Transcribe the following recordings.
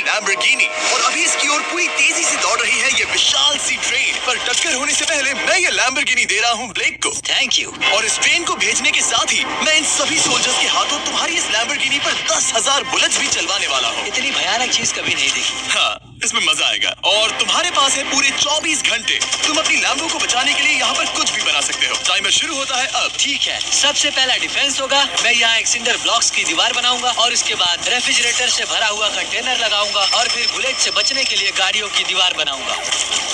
Lamborghini और अभी इसकी ओर पूरी तेजी से दौड़ रही है ये विशाल सी ट्रेन। पर टक्कर होने से पहले मैं ये लैम्बोर्गिनी दे रहा हूँ ब्लेक को। Thank you. और इस ट्रेन को भेजने के साथ ही मैं इन सभी सोल्जर्स के हाथों तुम्हारी इस लैम्बोर्गिनी पर 10,000 बुलेट्स भी चलवाने वाला हूँ। इतनी भयानक चीज कभी नहीं देखी। हाँ, इसमें मजा आएगा। और तुम्हारे पास है पूरे 24 घंटे। तुम अपनी लैम्बो को बचाने के लिए यहाँ पर कुछ भी बना सकते हो। टाइमर शुरू होता है अब। ठीक है, सबसे पहला डिफेंस होगा। मैं यहाँ एक सिंडर ब्लॉक्स की दीवार बनाऊंगा और इसके बाद रेफ्रिजरेटर से भरा हुआ कंटेनर लगाऊंगा और फिर बुलेट से बचने के लिए गाड़ियों की दीवार बनाऊंगा।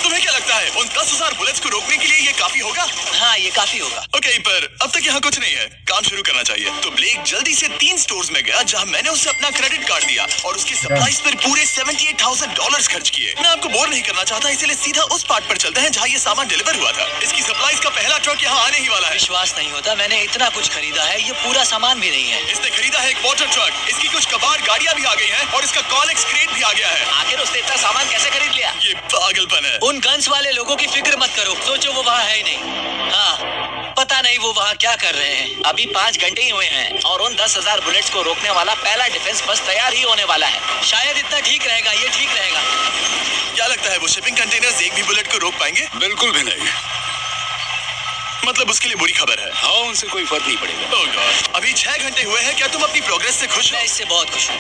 तुम्हें क्या लगता है उन 10,000 बुलेट्स को रोकने के लिए ये काफी होगा? हाँ, ये काफी होगा। ओके, पर अब तक यहाँ कुछ नहीं है, काम शुरू करना चाहिए। तो ब्लेक जल्दी से 3 स्टोर्स में गया जहाँ मैंने उसे अपना क्रेडिट कार्ड दिया और उसकी सप्लाईज पर पूरे $78,000 खर्च किए। मैं आपको बोर नहीं करना चाहता, इसलिए सीधा उस पार्ट पर चलते हैं जहाँ ये सामान डिलीवर हुआ था। इसकी सप्लाईज का पहला ट्रक यहाँ आने ही वाला है। विश्वास नहीं होता, मैंने इतना कुछ खरीदा है, ये पूरा सामान भी नहीं है। इसने खरीदा है एक वाटर ट्रक, इसकी कुछ कबाड़ गाड़ियाँ भी आ गई हैं और इसका कॉनेक्स क्रेट भी आ गया है। आखिर उसने इतना सामान कैसे खरीद लिया? ये पागलपन है। उन गन्स वाले लोगों की फिक्र मत करो, सोचो वो वहाँ है ही नहीं। हाँ, पता नहीं वो वहाँ क्या कर रहे हैं। अभी 5 घंटे ही हुए हैं और उन 10,000 बुलेट्स को रोकने वाला पहला डिफेंस बस तैयार ही होने वाला है। शायद इतना ठीक रहेगा, ये ठीक रहेगा। क्या लगता है वो शिपिंग कंटेनर्स एक भी बुलेट को रोक पाएंगे? बिल्कुल भी नहीं। मतलब उसके लिए बुरी खबर है। हाँ, उनसे कोई फर्क नहीं पड़ेगा। ओह गॉड, अभी 6 घंटे हुए हैं। क्या तुम अपनी प्रोग्रेस से खुश हो? मैं इससे बहुत खुश हूँ।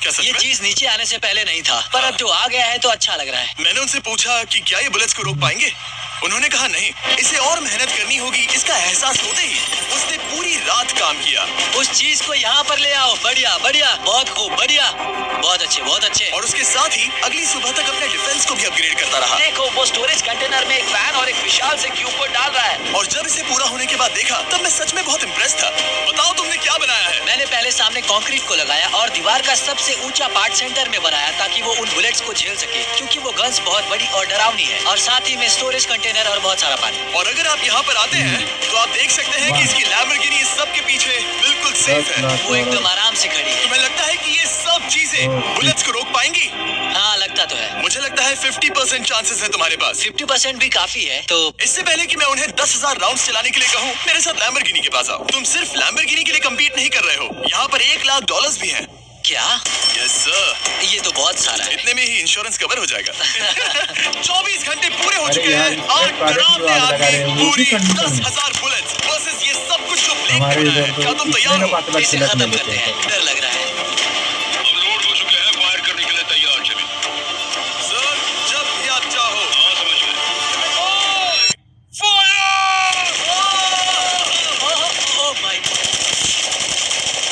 क्या सच ये में? चीज नीचे आने से पहले नहीं था, पर अब जो आ गया है तो अच्छा लग रहा है। मैंने उनसे पूछा कि क्या ये बुलेट्स को रोक पाएंगे। उन्होंने कहा नहीं, इसे और मेहनत करनी होगी। इसका एहसास होते ही उसने पूरी रात काम किया। उस चीज को यहाँ पर ले आओ। बढ़िया बढ़िया, बहुत खूब, बढ़िया, बहुत अच्छे, बहुत अच्छे। और उसके साथ ही अगली सुबह तक अपने डिफेंस को भी अपग्रेड करता रहा। देखो, वो स्टोरेज कंटेनर में एक फैन और एक विशाल से क्यूब को डाल रहा है। और जब इसे पूरा होने के बाद देखा तब मैं सच में बहुत इम्प्रेस था। बताओ तुमने क्या बनाया है? मैंने पहले सामने कंक्रीट को लगाया और दीवार का सबसे ऊंचा पार्ट सेंटर में बनाया ताकि वो उन बुलेट्स को झेल सके, क्योंकि वो गन्स बहुत बड़ी और डरावनी है। और साथ ही में स्टोरेज कंटेनर और बहुत सारा पानी। और अगर आप यहाँ पर आते हैं तो आप देख सकते हैं कि इसकी लैम्बोर्गिनी इस सब के पीछे बिल्कुल सेफ है। वो एकदम आराम से खड़ी है। तुम्हें लगता है कि ये सब चीजें बुलेट्स को रोक पाएंगी? हाँ, लगता तो है। मुझे लगता है 50% चांसेस है तुम्हारे पास। 50% भी काफी है। तो इससे पहले कि मैं उन्हें 10,000 राउंड्स चलाने के लिए कहूँ, मेरे साथ लैम्बोर्गिनी के पास आओ। तुम सिर्फ लैम्बोर्गिनी के लिए कम्पीट नहीं कर रहे हो, यहाँ पर $1,00,000 भी हैं। क्या? Yes sir. ये तो बहुत सारा है। इतने में ही इंश्योरेंस कवर हो जाएगा। 24 घंटे पूरे हो चुके यार, हैं और डरावने आदमी पूरी 10,000 बुलेट्स वर्सेस ये सब कुछ जो ब्लेक हमारे कर रहा इधर है। तो क्या तुम तैयार हो? इसे खत्म करते हैं, डर लग रहा है। अब लोड हो चुके हैं, फायर करने के लिए तैयार। चलिए सर, जब भी आप चाहो। हाँ, समझ गए। ओह माय गॉड,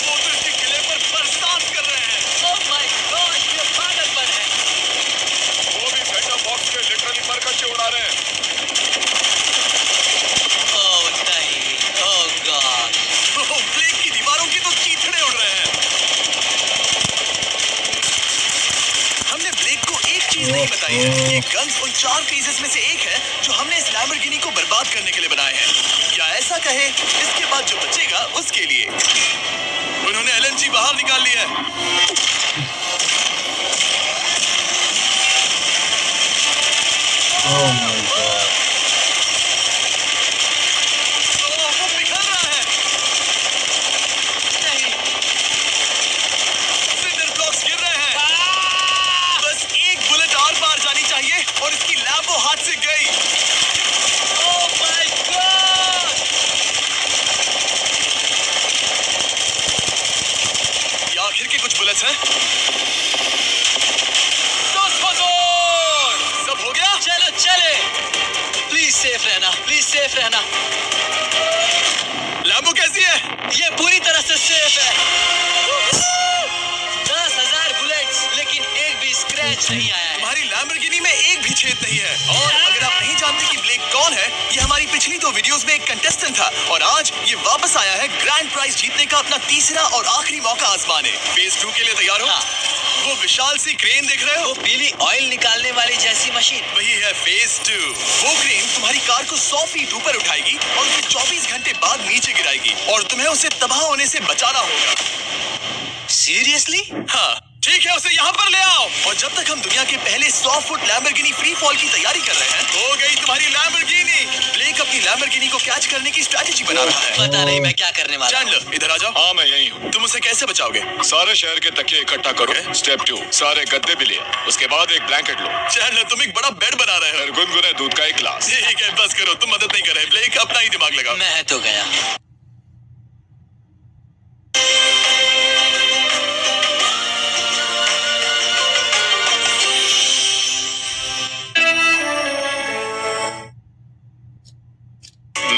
मोटर के किले पर बरसात कर रहे हैं। ओह माय गॉड, ये पागलपन है। वो भी सेटअप बॉक्स के लिटरली पर कच्चे उड़ा रहे हैं। ओह नहीं, ओह गॉड। ब्लेक की दीवारों की तो चीथड़े उड़ रहे हैं। हमने ब्लेक को एक चीज नहीं बताई है। ये गन्स उन 4 फेजेस में से एक है जो हमने इस लैम्बोर्गिनी को बर्बाद करने के लिए बनाए हैं। या ऐसा कहे, इसके बाद जो बचेगा उसके लिए। उन्होंने LNG बाहर निकाल लिया है। Oh my God. वो पिघल रहा है। नहीं, सिंडर ब्लॉक्स गिर रहे हैं। बस एक बुलेट और पार जानी चाहिए और इसकी लैम्बो हाथ से गई। Oh my God. ये आखिर के कुछ बुलेट्स हैं। सब हो गया? चलो चले। प्लीज सेफ रहना, प्लीज सेफ रहना। लैम्बो कैसी है? ये पूरी तरह से सेफ है। 10,000 बुलेट्स, लेकिन एक भी स्क्रैच नहीं आया है। तुम्हारी लैम्बोर्गिनी में एक भी छेद नहीं है। और अगर आप नहीं जानते कि ब्लेक कौन है, ये हमारी पिछली 2 वीडियोस में एक कंटेस्टेंट था और आज ये वापस आया है ग्रैंड प्राइज जीतने का अपना तीसरा और आखिरी मौका आजमाने। फेज 2 के लिए तैयार हो? हाँ। वो विशाल सी क्रेन देख रहे हो? वो पीली ऑयल निकालने वाली जैसी मशीन। वही है फेज 2। वो क्रेन तुम्हारी कार को 100 फीट ऊपर उठाएगी और उसे 24 घंटे बाद नीचे गिराएगी और तुम्हें उसे तबाह होने से बचाना होगा। सीरियसली? हाँ, ठीक है, उसे यहाँ पर ले आओ। और जब तक हम दुनिया के पहले 100 फुट लैम्बोर्गिनी फ्री फॉल की तैयारी कर रहे हैं, हो गई तुम्हारी लैम्बोर्गिनी। ब्लेक अपनी लैम्बोर्गिनी को कैच करने की स्ट्रैटेजी बना रहा है। पता नहीं मैं क्या करने वाला हूँ। चैंडलर इधर आ जाओ। हाँ मैं यही हूँ। तुम उसे कैसे बचाओगे? सारे शहर के तकिए इकट्ठा करो। स्टेप 2, सारे गद्दे भी लिए। उसके बाद एक ब्लैंकेट लो। चैंडलर तुम एक बड़ा बेड बना रहे हो। फिर गुनगुने दूध का एक गिलास। ठीक है, बस करो, तुम मदद नहीं कर रहे। ब्लेक अपना ही दिमाग लगाओ। मैं तो गया।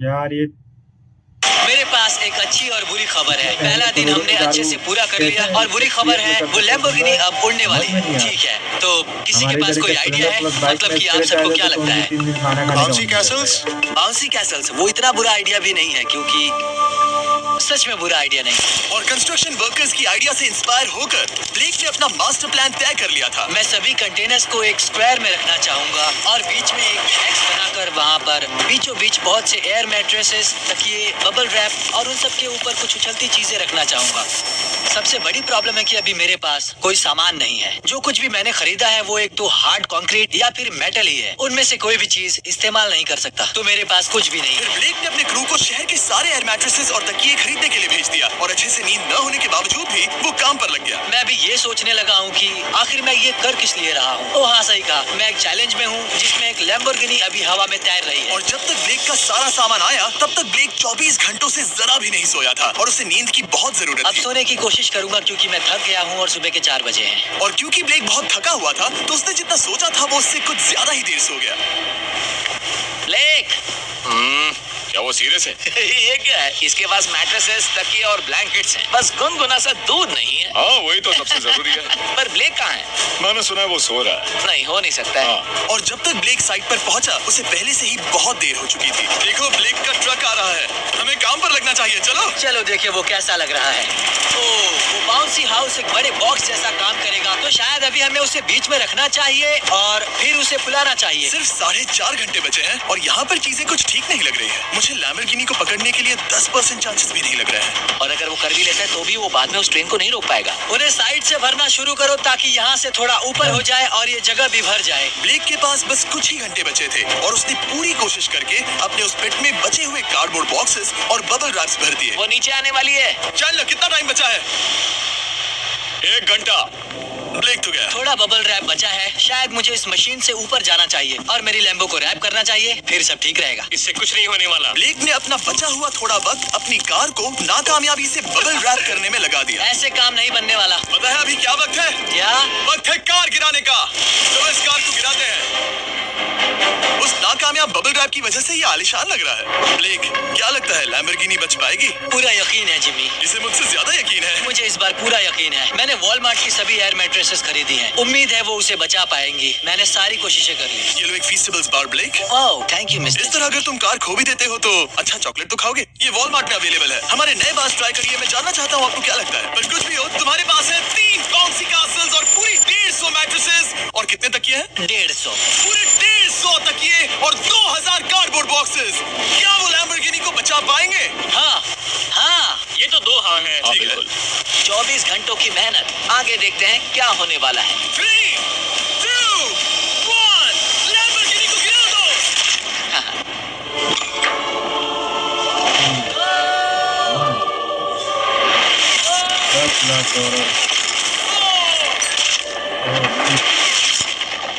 यार ये मेरे पास एक अच्छी और बुरी खबर है। पहला दिन हमने अच्छे से पूरा कर लिया और बुरी खबर है वो लैम्बोर्गिनी अब उड़ने वाली है। ठीक है, तो किसी के पास कोई आइडिया है? मतलब कि आप सबको क्या लगता है? Bouncy Castle's? बाउंसी कैसल्स वो इतना बुरा आइडिया भी नहीं है, क्योंकि सच में बुरा आइडिया नहीं। और कंस्ट्रक्शन वर्कर्स की आइडिया से इंस्पायर होकर ब्लेक ने अपना मास्टर प्लान तय कर लिया था। मैं सभी कंटेनर्स को एक स्क्वायर में रखना चाहूंगा और बीच में एक एक्स बनाकर वहाँ पर बीचों बीच बहुत से एयर मैट्रेसेस, तकिए, बबल रैप और उन सब के ऊपर कुछ उछलती चीजें रखना चाहूंगा। सबसे बड़ी प्रॉब्लम है कि अभी मेरे पास कोई सामान नहीं है। जो कुछ भी मैंने खरीदा है वो एक तो हार्ड कंक्रीट या फिर मेटल ही है। उनमें से कोई भी चीज इस्तेमाल नहीं कर सकता, तो मेरे पास कुछ भी नहीं फिर है। ब्लेक ने अपने क्रू को शहर के सारे एयर मैट्रेसेस और तकिए खरीदने के लिए भेज दिया और अच्छे से नींद न होने के बावजूद भी वो काम पर लग गया। मैं अभी ये सोचने लगा हूँ कि आखिर मैं ये कर किस लिए रहा हूँ। ओ हाँ, सही कहा, मैं एक चैलेंज में हूँ जिसमें एक लैम्बोर्गिनी अभी हवा में तैर रही है। और जब तक ब्लेक का सारा सामान आया तब तक ब्लेक 24 घंटों से जरा भी नहीं सोया था और उसे नींद की बहुत जरूरत अब थी। सोने की कोशिश करूंगा क्योंकि मैं थक गया हूँ और सुबह के 4 बजे हैं। और क्योंकि ब्लेक बहुत थका हुआ था तो उसने जितना सोचा था वो उससे कुछ ज्यादा ही देर सो गया। ब्लेक क्या वो सीरियस है? ये क्या है? इसके पास मैट्रेसेस, तकिए और ब्लैंकेट्स हैं। बस गुनगुना सा दूध नहीं है। हाँ वही तो सबसे जरूरी है। पर ब्लेक कहाँ है? मैंने सुना है वो सो रहा है। नहीं, हो नहीं सकता है। हाँ। और जब तक ब्लेक साइट पर पहुंचा उसे पहले से ही बहुत देर हो चुकी थी। देखो ब्लेक का ट्रक आ रहा है, हमें काम पर लगना चाहिए। चलो चलो देखिए वो कैसा लग रहा है। ओह, वो बाउंसी हाउस एक बड़े बॉक्स जैसा काम करेगा, तो शायद अभी हमें उसे बीच में रखना चाहिए और फिर उसे फुलाना चाहिए। सिर्फ 4.5 घंटे बचे हैं और यहाँ पर चीजें कुछ ठीक नहीं लग रही है। मुझे लैम्बोर्गिनी को पकड़ने के लिए 10% चांसेस भी नहीं लग रहे हैं। और अगर वो कर भी लेता है तो भी वो बाद में उस ट्रेन को नहीं रोक पाएगा। उन्हें साइड से भरना शुरू करो ताकि यहाँ से थोड़ा ऊपर हो जाए और ये जगह भी भर जाए। ब्लेक के पास बस कुछ ही घंटे बचे थे और उसने पूरी कोशिश करके अपने उस पिट में बचे हुए कार्डबोर्ड बॉक्सेस और बबल रैप्स भर दिए। वो नीचे आने वाली है। चल कितना टाइम बचा है? 1 घंटा। ब्लेक तो गया। थोड़ा बबल रैप बचा है। शायद मुझे इस मशीन से ऊपर जाना चाहिए और मेरी लैम्बो को रैप करना चाहिए, फिर सब ठीक रहेगा। इससे कुछ नहीं होने वाला। ब्लेक ने अपना बचा हुआ थोड़ा वक्त अपनी कार को नाकामयाबी से बबल रैप करने में लगा दिया। ऐसे काम नहीं बनने वाला। पता है अभी क्या वक्त है? क्या? वक्त है कार गिराने का। चलो इस कार को गिराते हैं। उस नाकामयाब बबल रैप की वजह से ये आलिशान लग रहा है। ब्लेक क्या लगता है लैम्बोर्गिनी बच पाएगी? पूरा यकीन है जिमी। इसे मुझसे ज्यादा यकीन है। मुझे इस बार पूरा यकीन है। मैंने वॉलमार्ट की सभी एयर मैट्रेसेस खरीदी हैं। उम्मीद है वो उसे बचा पाएंगी। मैंने सारी कोशिशें कर ली। ये लो एक फीस्टेबल्स बार ब्लेक। ओह थैंक यू इस मिस्टर। तरह अगर तुम कार खो भी देते हो तो अच्छा चॉकलेट तो खाओगे। ये वॉलमार्ट में अवेलेबल है। हमारे नए बार्स ट्राई करिए। मैं जानना चाहता हूँ आपको क्या लगता है। पर कुछ भी हो तुम्हारे पास है 3 बाउंसी कैसल्स और पूरी 150 मैट्रेसेस और कितने तकिए हैं? 150। पूरे 150 तकिए और 2000 कार्डबोर्ड बॉक्सेस। क्या वो लैम्बोर्गिनी को बचा पाएंगे? हाँ हाँ, ये तो 2 हाँ हैं। हाँ ठीक है। बिल्कुल। 24 घंटों की मेहनत। आगे देखते हैं क्या होने वाला है। 3, 2, 1 लैम्बोर्गिनी को गिरा दो।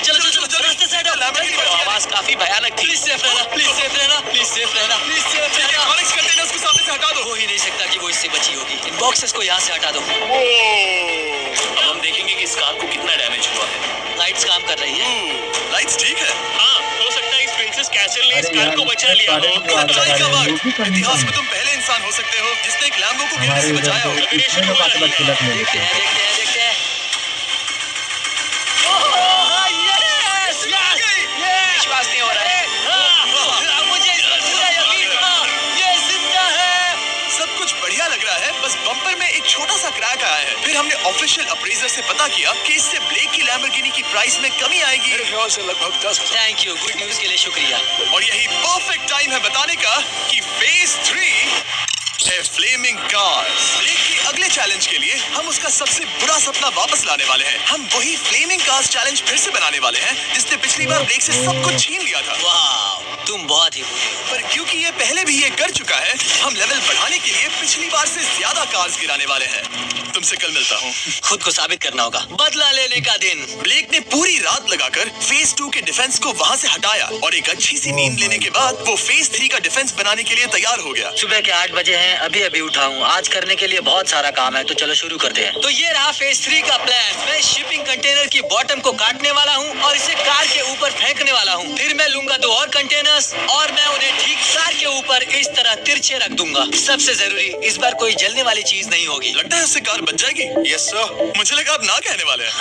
चलो चलो चलो रास्ते से हटो। लैम्बोर्गिनी बच गया। आवाज काफी भयानक थी। प्लीज सेफ रहना, प्लीज सेफ रहना, प्लीज सेफ रहना, प्लीज सेफ रहना। कॉनिक्स कंटेनर्स को सामने से हटा दो। हो ही नहीं सकता कि वो इससे बची होगी। इन बॉक्सेस को यहाँ से हटा दो। अब हम देखेंगे कि इस कार को कितना डैमेज हुआ है। लाइट्स काम कर रही है। लाइट्स ठीक है। हाँ, हो सकता है इस प्रिंसेस कैसल ने इस अरे कार यार, को बचा लिया हो। खुदाई का वक्त। वो भी करनी इतिहास में चाहिए। तुम पहले इंसान हो सकते हो जिसने एक लैम्बो को गिरने हमारे से इधर बचाया तो हो। इतने तो बात बात खिलक नहीं देखते देते। हैं देखते हैं देखते हैं। ओह, यस, यस, यस। विश्वास नहीं हो रहा है। हाँ, मुझे इस पर पूरा यकीन था। ये जिंदा है। सब कुछ बढ़िया लग रहा है, बस बम्पर में एक छोटा सा क्रैक आया है। फिर हमने ऑफिशियल अप्रेजर से पता किया कि इससे ब्लेक की लैम्बोर्गिनी की प्राइस में कमी आएगी। मेरे ख्याल से लगभग 10,000। थैंक यू, गुड न्यूज के लिए शुक्रिया। और यही परफेक्ट टाइम है बताने का कि फेज 3 है फ्लेमिंग कार्स। ब्लेक के अगले चैलेंज के लिए हम उसका सबसे बुरा सपना वापस लाने वाले हैं। हम वही फ्लेमिंग कार्स चैलेंज फिर से बनाने वाले हैं जिसने पिछली बार ब्लेक से सब कुछ छीन लिया था। वाह, तुम बहुत ही बुरे हो। पर क्योंकि ये पहले भी ये कर चुका है, हम लेवल बढ़ाने के लिए पिछली बार से ज्यादा कार्स गिराने वाले हैं। तुमसे कल मिलता हूँ। खुद को साबित करना होगा। बदला लेने का दिन। ब्लेक ने पूरी रात लगाकर फेज 2 के डिफेंस को वहाँ से हटाया और एक अच्छी सी नींद लेने के बाद वो फेज 3 का डिफेंस बनाने के लिए तैयार हो गया। सुबह के 8 बजे हैं, अभी अभी उठा हूँ। आज करने के लिए बहुत सारा काम है, तो चलो शुरू करते हैं। तो ये रहा फेज 3 का प्लान। मैं शिपिंग कंटेनर की बॉटम को काटने वाला हूँ और इसे कार के ऊपर फेंकने वाला हूँ। फिर मैं लूंगा 2 और कंटेनर्स और मैं उन्हें ठीक कार के ऊपर इस तरह तिरछे रख दूंगा। सबसे जरूरी, इस बार कोई जलने वाली चीज नहीं होगी। लगता है उससे कार बच जाएगी। Yes sir. मुझे लगा आप ना कहने वाले हैं।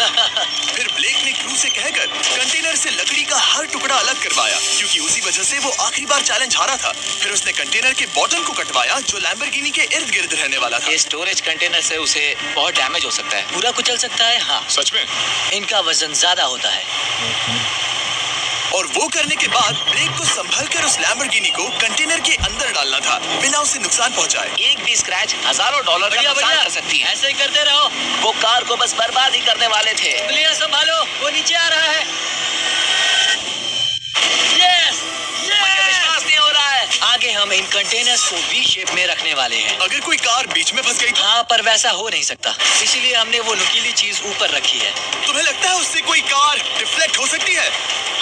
फिर ब्लेक ने क्रू से कहकर कंटेनर से लकड़ी का हर टुकड़ा अलग करवाया क्योंकि उसी वजह से वो आखिरी बार चैलेंज हारा था। फिर उसने कंटेनर के बॉटम को कटवाया जो लैम्बोर्गिनी के इर्द गिर्द रहने वाला था। ये स्टोरेज कंटेनर से उसे बहुत डैमेज हो सकता है, पूरा कुचल सकता है। हाँ, सच में? इनका वजन ज्यादा होता है। और वो करने के बाद ब्लेक को संभलकर उस लैम्बोर्गिनी को कंटेनर के अंदर डालना था बिना उसे नुकसान पहुंचाए। एक भी स्क्रैच $1000 का नुकसान कर सकती है। ऐसे ही करते रहो। वो कार को बस बर्बाद ही करने वाले थे। प्लीज संभालो, वो नीचे आ रहा है। यस, मुझे विश्वास नहीं हो रहा है। आगे हम इन कंटेनर्स को वी शेप में रखने वाले हैं। अगर कोई कार बीच में फंस गई तो? हाँ, पर वैसा हो नहीं सकता, इसीलिए हमने वो नुकीली चीज ऊपर रखी है। तुम्हें लगता है उससे कोई कार डिफ्लेक्ट हो सकती है?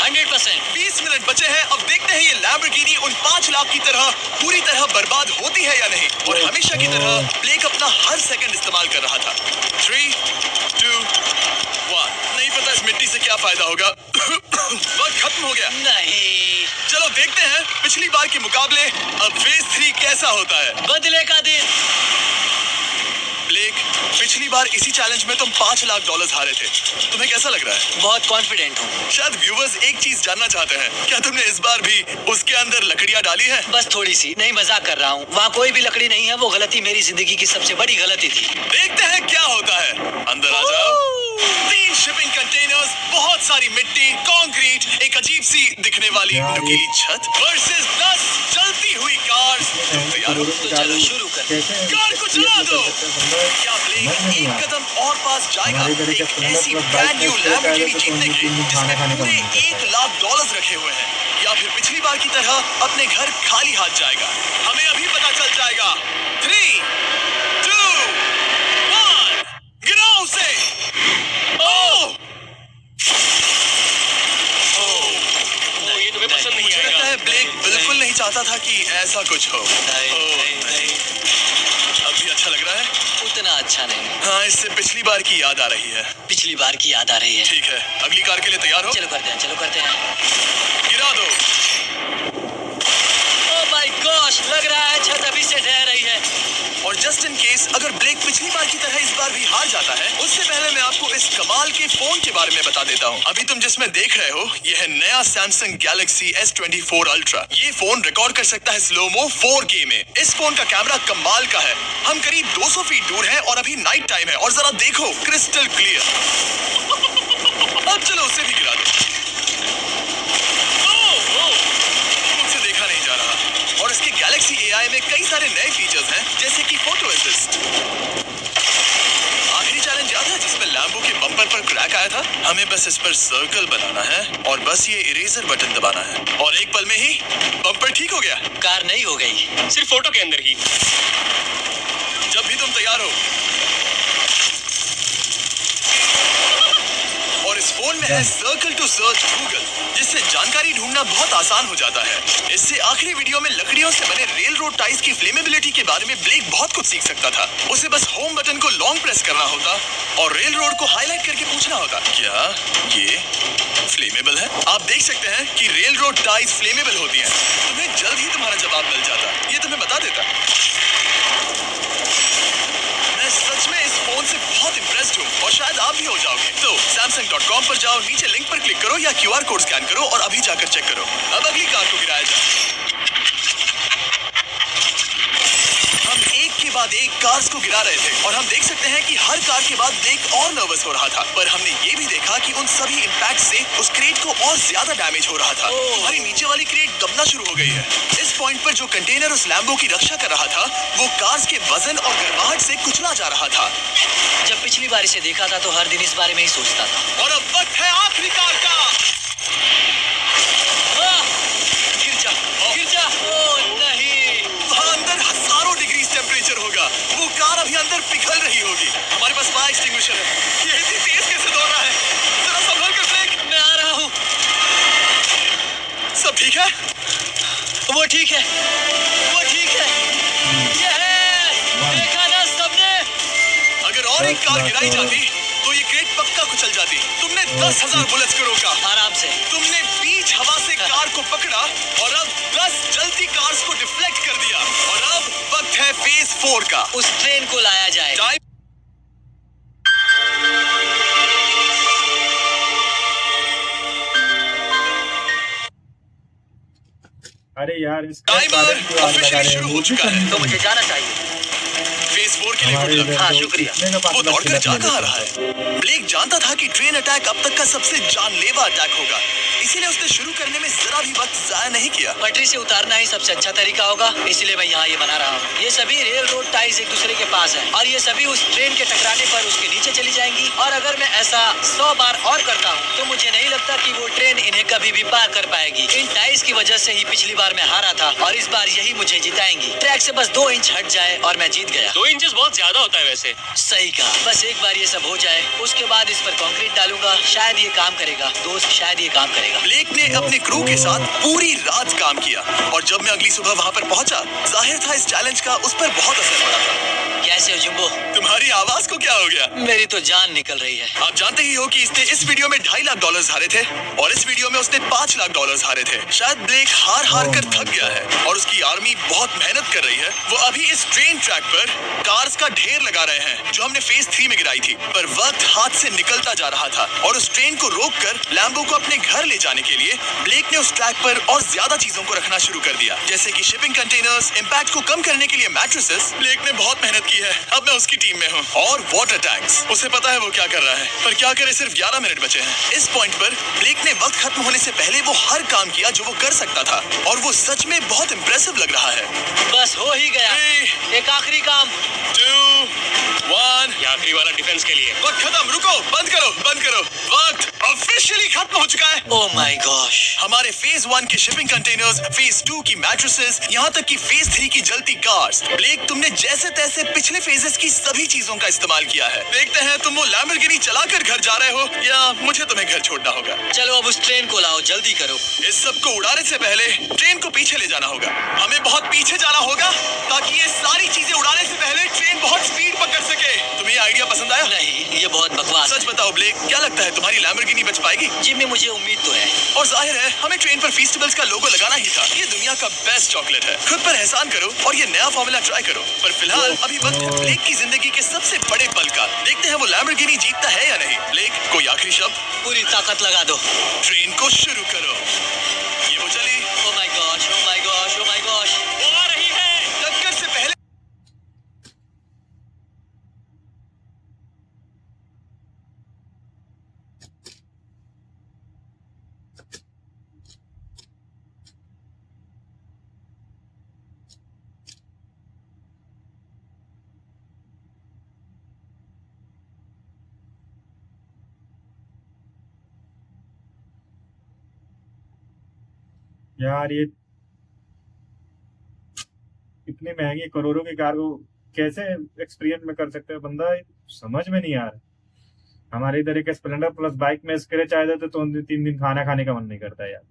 100%। 20 मिनट बचे हैं। अब देखते हैं ये लैम्बोर्गिनी उन 5 लाख की तरह पूरी तरह बर्बाद होती है या नहीं। और हमेशा की तरह ब्लेक अपना हर सेकंड इस्तेमाल कर रहा था। 3, 2, 1। नहीं पता इस मिट्टी से क्या फायदा होगा। वक्त खत्म हो गया। नहीं, चलो देखते हैं पिछली बार के मुकाबले अब फेज 3 कैसा होता है। बदले का दिन। ब्लेक, पिछली बार इसी चैलेंज में तुम $5 लाख हारे थे। तुम्हें कैसा लग रहा है? बहुत कॉन्फिडेंट हूँ। शायद व्यूवर्स एक चीज जानना चाहते हैं, क्या तुमने इस बार भी उसके अंदर लकड़ियां डाली हैं? बस थोड़ी सी, नहीं मजाक कर रहा हूँ। वहाँ कोई भी लकड़ी नहीं है। वो गलती मेरी जिंदगी की सबसे बड़ी गलती थी। देखते हैं क्या होता है। अंदर आ जाओ। 3 शिपिंग कंटेनर्स, बहुत सारी मिट्टी, कंक्रीट, एक अजीब सी दिखने वाली नुकीली छत वर्सेस 10 जलती हुई कार्स। तैयार हो? तो चलो शुरू करते हैं। कार को चला दो। क्या ब्लेक एक कदम और पास जाएगा एक ऐसी ब्रांड न्यू लैम्बोर्गिनी जीतने की जिसमें पूरे $1 लाख रखे हुए हैं, या फिर पिछली बार की तरह अपने घर खाली हाथ जाएगा? हमें अभी पता चल जाएगा। 3, 2, 1, गिराओ उसे। ओह! ये तुम्हें पसंद नहीं मुझे लगता है आएगा। ब्लेक बिल्कुल नहीं चाहता था कि ऐसा कुछ हो। नहीं, अब भी अच्छा लग रहा है? उतना अच्छा नहीं। हाँ, इससे पिछली बार की याद आ रही है। पिछली बार की याद आ रही है। ठीक है, अगली कार के लिए तैयार हो? चलो करते हैं, चलो करते हैं। गिरा दो। ओह माय गॉश, लग रहा है छत अभी से ढह रही है। और जस्ट इन केस अगर ब्लेक पिछली बार की तरह इस बार भी हार जाता है, उससे पहले मैं आपको इस कमाल के फोन के बारे में बता देता हूँ। अभी तुम जिसमें देख रहे हो, यह है नया सैमसंग गैलेक्सी S24 अल्ट्रा। ये फोन रिकॉर्ड कर सकता है स्लोमो 4K में। इस फोन का कैमरा कमाल का है। हम करीब 200 फीट दूर हैं और अभी नाइट टाइम है और जरा देखो, क्रिस्टल क्लियर। अब चलो उसे भी गिरा दो। मुझसे देखा नहीं जा रहा। और इसके गैलेक्सी AI में कई सारे नए फीचर्स हैं, जैसे कि फोटो असिस्ट। आखिरी चैलेंज याद है जिसमें लैम्बो के बम्पर पर क्रैक आया था? हमें बस इस पर सर्कल बनाना है और बस ये इरेजर बटन दबाना है और एक पल में ही बम्पर ठीक हो गया। कार नहीं हो गई, सिर्फ फोटो के अंदर ही। जब भी तुम तैयार हो। और इस फोन में है सर्कल टू सर्च गूगल, जिससे जानकारी ढूंढना बहुत आसान हो जाता है। इससे आखिरी वीडियो में लकड़ियों से बने रेल रोड टाइज की फ्लेमेबिलिटी के बारे में ब्लेक बहुत कुछ सीख सकता था। उसे बस होम बटन को लॉन्ग प्रेस करना होता और रेल रोड को हाईलाइट करके पूछना होता, क्या ये फ्लेमेबल है? आप देख सकते हैं कि रेल रोड टाइज फ्लेमेबल होती हैं। तुम्हें जल्द ही तुम्हारा जवाब मिल जाता। ये तुम्हें बता देता। मैं सच में इस फोन से बहुत इम्प्रेस्ड हूँ और शायद आप भी हो जाओगे। तो Samsung.com पर जाओ, नीचे लिंक पर क्लिक करो या QR कोड स्कैन करो और अभी जाकर चेक करो। अब अगली कार को गिराया जाए। हम एक के बाद एक कार कार्स को गिरा रहे थे और हम देख सकते हैं कि हर कार के बाद ब्लेक और नर्वस हो रहा था, पर हमने ये भी देखा कि उन सभी इम्पैक्ट से उस क्रेट को और ज्यादा डैमेज हो रहा था। हमारी नीचे वाली क्रेट दबना शुरू हो गई है। इस पॉइंट पर जो कंटेनर उस लैम्बो की रक्षा कर रहा था वो कार्स के वजन और गर्माहट से कुचला जा रहा था। जब पिछली बार इसे देखा था तो हर दिन इस बारे में ही सोचता था। और अब वक्त है आखिरी कार का। गिर जा। ओह नहीं। वहाँ अंदर हजारों डिग्री टेम्परेचर होगा। वो कार अभी अंदर पिघल रही होगी। हमारे पास फायर एक्सटिंग्विशर है। ये इतनी तेज कैसे दौड़ रहा है? जरा संभल कर ब्लेक। मैं आ रहा हूँ। सब ठीक है? वो ठीक है। वो ठीक है। ये है। देखा ना सबने? अगर और एक कार गिराई जाती तो ये क्रेट पक्का कुचल जाती। तुमने 10,000 बुलेट्स को रोका। आराम से। तुमने बीच हवा से कार को पकड़ा और अब 10 जलती कार्स को डिफ्लेक्ट कर दिया। और अब वक्त है फेज 4 का। उस ट्रेन को लाया जाए। टाइम अरे यार टाइमर ऑफिशियली शुरू हो चुका है। तो मुझे जाना चाहिए। फेज 4 के लिए गुड लक। हाँ, शुक्रिया। वो दौड़कर जा कहाँ रहा है? ब्लेक जानता था कि ट्रेन अटैक अब तक का सबसे जानलेवा अटैक होगा, इसीलिए उसने शुरू करने में जरा भी वक्त जाया नहीं किया। पटरी से उतारना ही सबसे अच्छा तरीका होगा, इसलिए मैं यहाँ ये बना रहा हूँ। ये सभी रेल रोड टाइज एक दूसरे के पास हैं और ये सभी उस ट्रेन के टकराने पर उसके नीचे चली जाएंगी। और अगर मैं ऐसा 100 बार और करता हूँ तो मुझे नहीं लगता कि वो ट्रेन इन्हें कभी भी पार कर पाएगी। इन टाइज की वजह से ही पिछली बार मैं हारा था और इस बार यही मुझे जिताएंगी। ट्रैक से बस 2 इंच हट जाए और मैं जीत गया। 2 इंचेस बहुत ज्यादा होता है वैसे। सही कहा। बस एक बार ये सब हो जाए उसके बाद इस पर कंक्रीट डालूंगा। शायद ये काम करेगा दोस्त, शायद ये काम करेगा। ब्लेक ने अपने क्रू के साथ पूरी रात काम किया और जब मैं अगली सुबह वहाँ पर पहुँचा, जाहिर था इस चैलेंज का उस पर बहुत असर पड़ा था। कैसे हो जुम्बो? तुम्हारी आवाज को क्या हो गया? मेरी तो जान निकल रही है। आप जानते ही हो कि इसने इस वीडियो में $2.5 लाख हारे थे और इस वीडियो में उसने $5 लाख हारे थे। शायद ब्लेक हार कर थक गया है और उसकी आर्मी बहुत मेहनत कर रही है। वो अभी इस ट्रेन ट्रैक पर कार्स का ढेर लगा रहे हैं जो हमने फेज 3 में गिराई थी, पर वक्त हाथ से निकलता जा रहा था और उस ट्रेन को रोककर लैम्बो को अपने घर ले जाने के लिए ब्लेक ने उस ट्रैक पर और ज्यादा चीजों को रखना शुरू कर दिया, जैसे कि शिपिंग कंटेनर्स, इम्पैक्ट को कम करने के लिए मैट्रेसेस। ब्लेक ने बहुत मेहनत की है, अब मैं उसकी टीम में हूँ। और वाटर टैंक्स, उसे पता है वो क्या कर रहा है, पर क्या करे, सिर्फ 11 मिनट बचे हैं। इस पॉइंट पर ब्लेक ने वक्त खत्म होने से पहले वो हर काम किया जो वो कर सकता था और वो सच में बहुत इंप्रेसिव लग रहा है। बस हो ही गया। 3, एक आखिरी काम। 2, 1। ये आखिरी वाला डिफेंस के लिए। वक्त खत्म, रुको, बंद करो, बंद करो। वक्त ऑफिशियली खत्म हो चुका है। Oh my gosh. हमारे फेज 1 के शिपिंग कंटेनर्स, फेज 2 की मैट्रेसेस, यहाँ तक कि फेज 3 की जलती कार्स। ब्लेक, तुमने जैसे तैसे पिछले फेजेस की सभी चीजों का इस्तेमाल किया है। देखते हैं तुम वो लैम्बोर्गिनी चलाकर घर जा रहे हो या मुझे तुम्हें घर छोड़ना होगा। चलो अब उस ट्रेन को लाओ, जल्दी करो। इस सब को उड़ाने से पहले ट्रेन को पीछे ले जाना होगा। हमें बहुत पीछे जाना होगा ताकि ये सारी चीजें उड़ाने से पहले ट्रेन बहुत स्पीड पकड़ सके। तुम्हें ये आइडिया पसंद आया? नहीं, ये बहुत बकवास सच बताओ ब्लेक, क्या लगता है तुम्हारी लैम्बोर्गिनी बच पाएगी? जिम्मी, मुझे उम्मीद तो है। और जाहिर है हमें ट्रेन पर फेस्टिवल्स का लोगो लगाना ही था। ये दुनिया का बेस्ट चॉकलेट है। खुद पर एहसान करो और ये नया फॉर्मूला ट्राई करो। पर फिलहाल अभी वक्त है ब्लेक की जिंदगी के सबसे बड़े पल का। देखते हैं वो लैम्बोर्गिनी जीतता है या नहीं। ब्लेक, कोई आखिरी शब्द? पूरी ताकत लगा दो। ट्रेन को शुरू करो। ये वो चली। Oh my gosh, oh my gosh, oh my gosh. वो आ रही है। टक्कर से पहले यार ये इतनी महंगी करोड़ों की कार को कैसे एक्सपीरियंस में कर सकते हैं बंदा, समझ में नहीं आ रहा। हमारे इधर एक स्प्लेंडर प्लस बाइक में स्क्रैच आ जाते तो 3 दिन खाना खाने का मन नहीं करता यार।